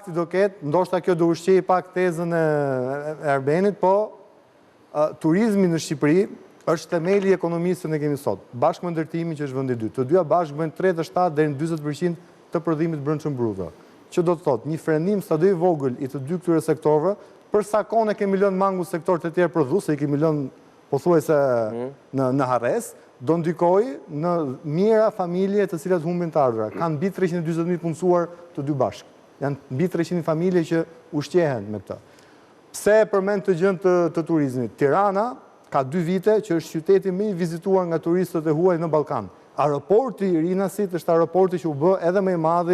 impakti do ketë, ndoshta kjo do ushqej pak tezën e Erbenit, po turizmi në Shqipëri është themeli i ekonomisë që ne kemi sot. Bashkë me ndërtimin që është vendi i dytë. Të dyja bashkë bëjnë 37 deri në 40% të prodhimit brendshëm bruto. Që do të thotë një frenim sado i vogël i të dy këtyre sektorëve, për sa kohë kemi lënë mangu sektor të tjerë prodhuese, i kemi lënë pothuajse në harres, do ndikojë në mijëra familje të cilat humbin të ardhurat. Kanë mbi 340.000 punësuar të dy bashkë. Janë mbi 300 familje që ushqehen me këtë. Pse përmend të gjën të turizmit? Tirana ka 2 vite që është qyteti më i vizituar nga turistët e huaj në Ballkan. Aeroporti i Rinasit është aeroporti që u bë edhe më i madh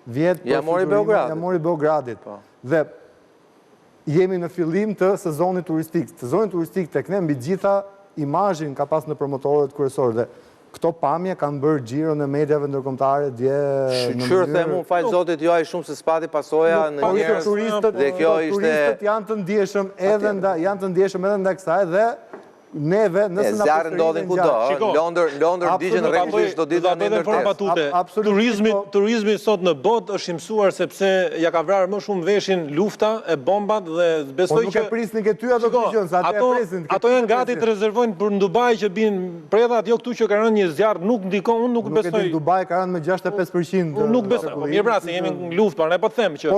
vjet ja mori Beogradit. Dhe jemi në fillim të sezonit turistik. Sezoni turistik tek ne mbi gjitha imazhin ka pas në promotorët kryesorë dhe këto pamje kanë bërë xhiron e mediave ndërkombëtare dje në mënyrë. Them unë fal zotit jo ai shumë se spati pasoja në njerëz dhe kjo ishte turistët janë të ndjeshëm edhe ndaj kësaj dhe neve nëse na zjarri ndodhin kudo. Londër digjen rregullisht çdo ditë në ndërtesë. Turizmi sot në botë është i mësuar sepse ja ka vrarë më shumë veshin lufta e bombat dhe besoj që nuk e prisnin ke ty ato gjën, sa atë e presin. Ato janë gati të rezervojnë për në Dubai që bin predhat, jo këtu që ka rënë një zjarr, nuk ndikon, unë nuk besoj. Nuk e di, Dubai ka rënë me 65%. Unë nuk besoj. Mirë pra, se jemi në luftë, por ne po them që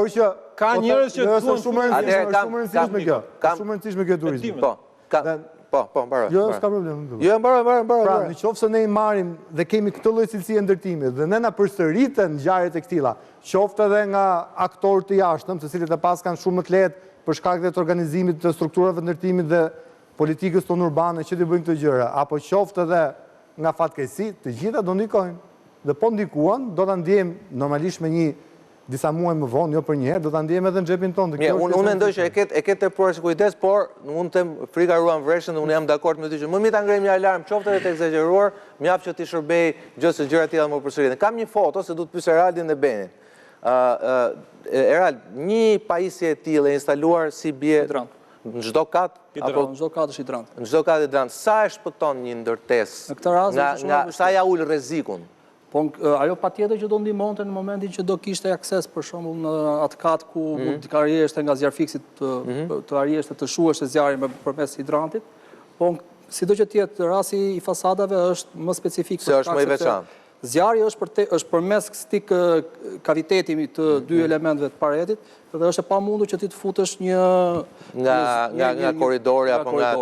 ka njerëz që thuan shumë rëndësishme kjo turizmi. Po, mbaroj. Jo, s'ka problem. Jo, mbaroj. Pra, në qoftë se ne i marrim dhe kemi këtë lloj cilësie ndërtimit dhe ne na përsëriten ngjarjet e këtilla, qoftë edhe nga aktorë të jashtëm, të cilët e pas kanë shumë më të lehtë për shkak të organizimit të strukturave të ndërtimit dhe politikës tonë urbane që të bëjnë këto gjëra, apo qoftë edhe nga fatkeqësi, të gjitha do ndikojnë. Dhe po ndikuan, do ta ndjejmë normalisht me një disa muaj më vonë, jo për një herë, do ta ndjejmë edhe në xhepin tonë. Unë mendoj që e ketë tepruar kujdes, por unë them frika ruan vreshën dhe unë jam dakord me ty që më mirë ta ngrejmë një alarm, qoftë edhe të egzageruar, mjaft që ti shërbej gjëse gjëra tilla më përsëritën. Kam një foto se du të pyes Eraldin dhe Benin. Erald, një pajisje e tillë e instaluar si bie në çdo kat apo në çdo kat është hidrant. Në çdo kat hidrant. Sa e shpëton një ndërtesë? Në këtë rast nga sa ja ul rrezikun? Po ajo patjetër që do ndihmonte në momentin që do kishte akses për shembull në atë kat ku mund të karriereshte nga zjarfiksit të arrijeshte të shuheshte zjarri përmes hidrantit. Po sido që të jetë rasti i fasadave është më specifik se është më i veçantë. Zjarri është përmes këtij kaviteti të dy elementeve të paretit dhe është e pamundur që ti të futesh nga korridori apo nga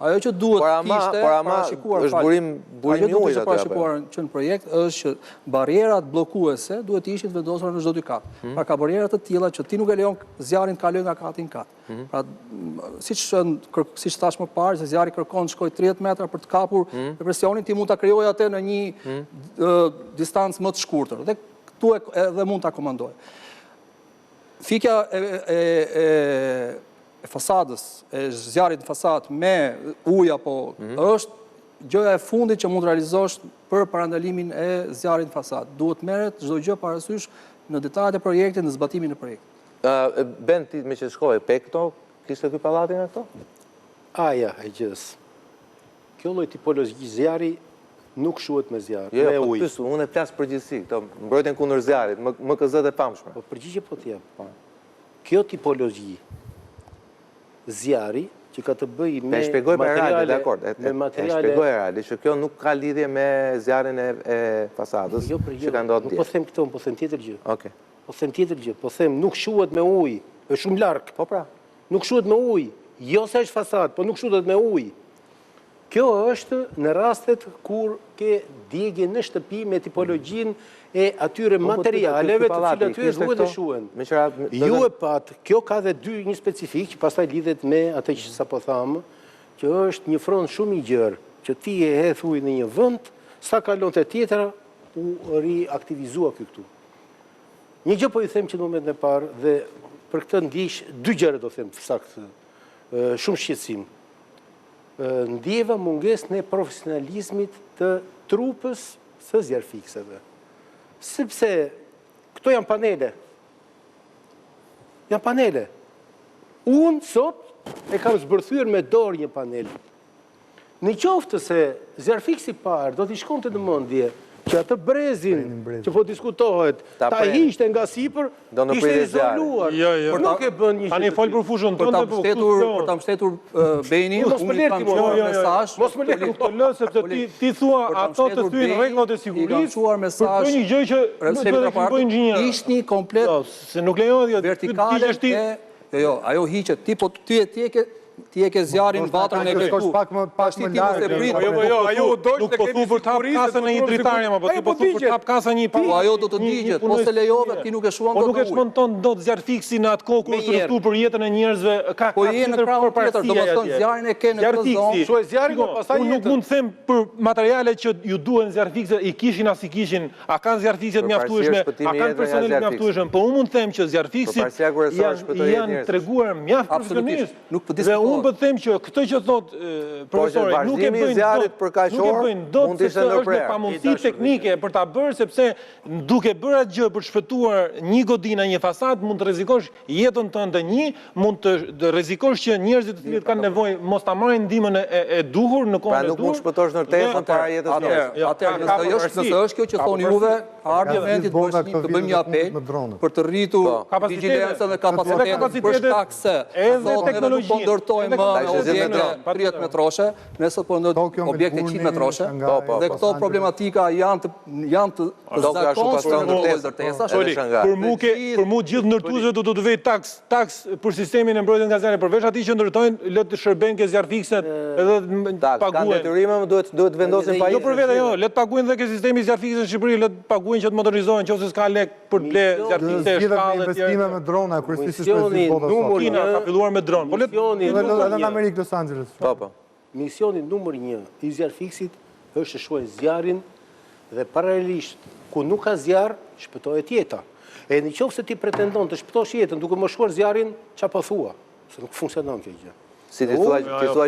ajo që duhet kishte parashikuar është burim i ujit aty. Parashikuar që në projekt është që barrierat bllokuese duhet të ishin vendosura në çdo dy kat. Pra ka barriera të tilla që ti nuk e lejon zjarrin të kalojë nga kati në kat. Pra siç thash më parë se zjarri kërkon të shkojë 30 metra për të kapur presionin, ti mund ta krijojë atë në një distancë më të shkurtër dhe këtu edhe mund ta komandojë. Fikja e fasadës, e zjarrit në fasadë me ujë apo është gjëja e fundit që mund të realizosh për parandalimin e zjarrit në fasadë. Duhet merret çdo gjë parasysh në detajet e projektit, në zbatimin e projektit. Ben ti me që shkoj, pe këto, kishte ky pallati nga këto? Aja e gjës. Kjo lloj tipologji zjarri nuk shuhet me zjarr, me ujë. Jo, unë e flas përgjithësi, këto mbrojtjen kundër zjarrit, MKZ e pamshme. Po përgjigje po të jap. Kjo tipologji zjarri që ka të bëjë me materiale, me materiale. Shpjegoj Eraldi që kjo nuk ka lidhje me zjarrin e fasadës që ka ndodhur. Nuk po them këto, po them tjetër gjë. Okej. Po them tjetër gjë, po them nuk shuhet me ujë, është shumë larg. Po pra. Nuk shuhet me ujë, jo se është fasadë, po nuk shuhet me ujë. Kjo është në rastet kur ke djegje në shtëpi me tipologjinë e atyre materialeve të cilat aty duhet të shuhen. Ju e pat, kjo ka dhe një specifik që pastaj lidhet me atë që sapo thamë, që është një front shumë i gjerë, që ti e hedh ujë në një vend, sa kalon te tjetra u riaktivizua këtu. Një gjë po i them që në momentin e parë dhe për këtë ndiq dy gjëra do them saktë, shumë shqetësim. Ndjeva mungesën e profesionalizmit të trupës së zjarfikseve. Sepse këto janë panele. Janë panele. Unë sot e kam zbërthyer me dorë një panel. Në qoftë se zjarfiksi parë do t'i shkonte në mendje që që atë brezin që po diskutohet, ta hiqte nga sipër, ishte izoluar. Jo. Nuk e bën një Tani fol për fushën Për tënde, ta mbështetur Beni, Mos më unë lërë kam ti, çuar jo. mesazh. Mos më lërë. Nuk të lë, sepse ti thua ato të thyen rregullat e sigurisë. Çuar mesazh. Për një gjë që nuk do të bëjnë inxhinier. Ishni komplet Se nuk lejohet vertikale e ajo hiqet. Ti e ke zjarin vatrën e Shkosh pak më larg. Ajo u dosh Nuk po thu për tap kasën e një dritare, po ti po thu për tap kasën e një Po ajo do të digjet, po se lejove ti nuk e shuan Po dot. nuk e shmonton dot zjarr fiksi në atë kohë kur të rëftu për jetën e njerëzve. Po je në krahun tjetër, domethënë zjarin e ke në këtë zonë. Shuaj zjarin, pastaj Unë nuk mund të them për materialet që ju duhen zjarr fikse, i kishin as i kishin, a kanë zjarr fikse të mjaftueshme, a kanë personel të mjaftueshëm, po unë mund të them që zjarr fiksi janë treguar mjaft profesionisht. Dhe unë po them që këtë që thot profesori nuk e bëjnë dot sepse është një pamundësi teknike për ta bërë, sepse duke bërë atë gjë për shpëtuar një godinë, një fasadë, mund të rrezikosh jetën tënde, mund të rrezikosh që njerëzit të cilët kanë nevojë mos ta marrin ndihmën e duhur në kohën e duhur. Pra nuk mund shpëtosh në tezën para jetës njerëzve. Atëherë, nëse është kjo që thoni juve, argumentit të bëjmë një apel për të rritur vigjilencën dhe kapacitetin për shkak se teknologjia po ndërtojmë objekte 30 metroshe, nëse po ndërtojmë objekte 100 metroshe, dhe këto problematika janë të zakonshme në këto ndërtesa. Për mu gjithë ndërtuesve do të vej taks për sistemin e mbrojtjes nga zjarri, përveç atij që ndërtojnë, le të shërbejnë ke zjarr fikset edhe paguajnë. Kanë detyrime, duhet vendosin pajisje. Jo për vete, jo, le të paguajnë dhe ke sistemi zjarr fikse në Shqipëri, le të paguajnë që të modernizohen, nëse s'ka lek për të ble zjarr fikse, shkallë investime me drona, kryesisht në botën. Kina ka filluar me dron. Po edhe në Amerikë, Los Angeles. Po. Misioni numër 1 i zjarr fiksit është të shuajë zjarrin dhe paralelisht ku nuk ka zjarr, shpëtohet jeta. E në qoftë se ti pretendon të shpëtosh jetën duke moshuar zjarrin, çfarë po thua? Se nuk funksionon kjo gjë. Si ti thua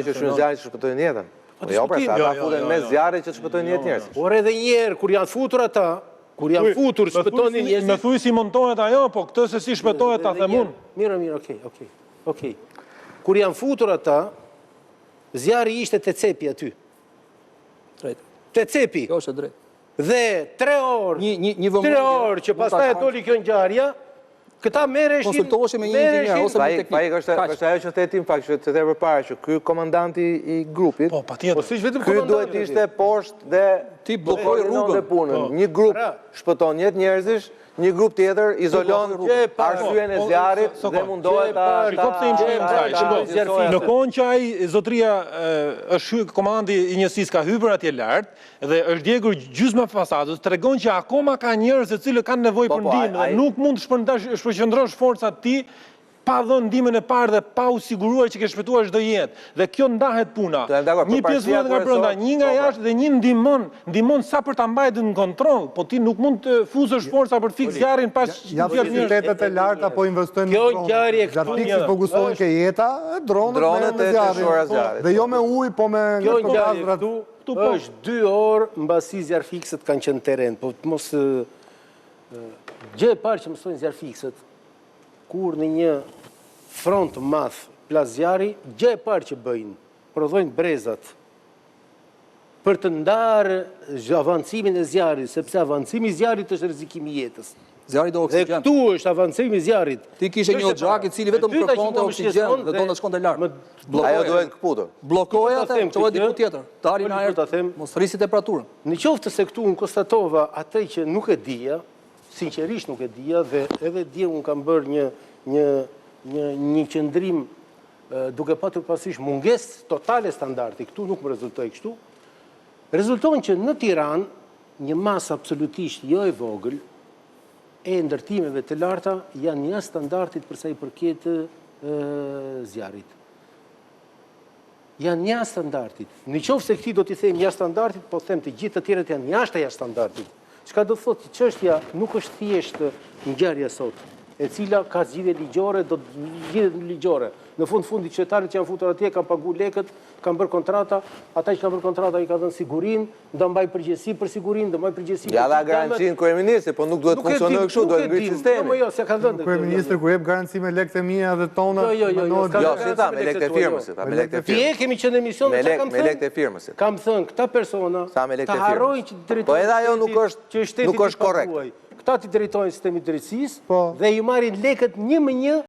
që shyn zjarrin që shpëtojnë jetën? Po jo, pra sa ata futen me zjarrin që shpëtojnë jetë njerëz. Por edhe një herë kur janë futur ata, kur janë futur shpëtonin njerëz. Më thuaj si montohet ajo, po këtë se si shpëtohet ta them unë. Mirë, okay. Kur janë futur ata, zjarri ishte te cepi aty. Drejt. Te cepi. Kjo është drejt. Dhe 3 orë, 3 orë që pastaj e doli kjo ngjarja, këta merreshin konsultoheshin me një inxhinier ose me teknik. Pa është ajo që thetim fakt që të them përpara që ky komandanti i grupit, po patjetër. Po si vetëm ky duhet të ishte poshtë dhe ti bllokoi rrugën. Një grup shpëton jetë njerëzish, një grup tjetër izolon arsyeën e zjarrit dhe mundohet ta. Në kohën që ai zotria është komandi i njësisë ka hyrë atje lart dhe është djegur gjysma e fasadës, tregon që akoma ka njerëz të cilët kanë nevojë për ndihmë dhe nuk mund të shpërqendrosh forcat të tij pa dhënë ndihmën e parë dhe pa u siguruar që ke shpëtuar çdo jetë. Dhe kjo ndahet puna. Një pjesë vjen nga brenda, një nga jashtë dhe një ndihmon sa për ta mbajtur në kontroll, po ti nuk mund të fuzësh forca për të fiksuar zjarrin pas qytetet e larta po investojnë në kjo ngjarje këtu fokusohen ke jeta, dronet me zjarrin. Dhe jo me ujë, po me kjo ngjarje këtu është 2 orë mbasi zjarr fikset kanë qenë terren, po mos gjë e parë që mësojnë zjarr fikset kur në një front të madh plas zjarri, gjë e parë që bëjnë, prodhojnë brezat për të ndarë avancimin e zjarrit, sepse avancimi i zjarrit është rrezikim i jetës. Zjarri do oksigjen. Dhe këtu është avancimi i zjarrit. Ti kishe një xhak i cili vetëm kërkonte oksigjen dhe donte shkonte lart. Ajo duhet kputur. Bllokoja atë, çoi diku tjetër. Dalin ajër, mos rrisi temperaturën. Në qoftë se këtu unë konstatova atë që nuk e dija, sinqerisht nuk e dija dhe edhe dje unë kam bërë një qëndrim duke patur parasysh mungesë totale standardi. Këtu nuk më rezultoi kështu. Rezulton që në Tiranë një masë absolutisht jo e vogël e ndërtimeve të larta janë jashtë standardit për sa i përket zjarrit. Janë jashtë standardit. Në qoftë se këti do t'i them jashtë standardit, po them të gjithë të tjerët janë jashtë standardit. Çka do thotë që çështja nuk është thjesht ngjarja sot. e cila ka zgjidhje ligjore, do të zgjidhet ligjore. Në fundi qytetarët që janë futur atje kanë pagu lekët, kanë bërë kontrata, ata që kanë bërë kontrata i ka dhënë sigurinë, do mbaj përgjegjësi për sigurinë, do mbaj përgjegjësi për ja dha garancinë kryeministri, po nuk duhet funksionojë kështu, duhet ngritë sistemi. Jo, s'ja ka dhënë. Kryeministri kur jep garanci me lekët e mia dhe tona. Jo, si ta, me lekët e firmës, me lekët e Ti firmës. kemi qenë në emision Me çka kam thënë? lekët e firmës. Kam thënë këta persona ta harrojnë që drejtojnë. Po edhe ajo nuk është korrekt. Këta ti drejtojnë sistemi drejtësisë Po. dhe i marrin lekët 1 me 1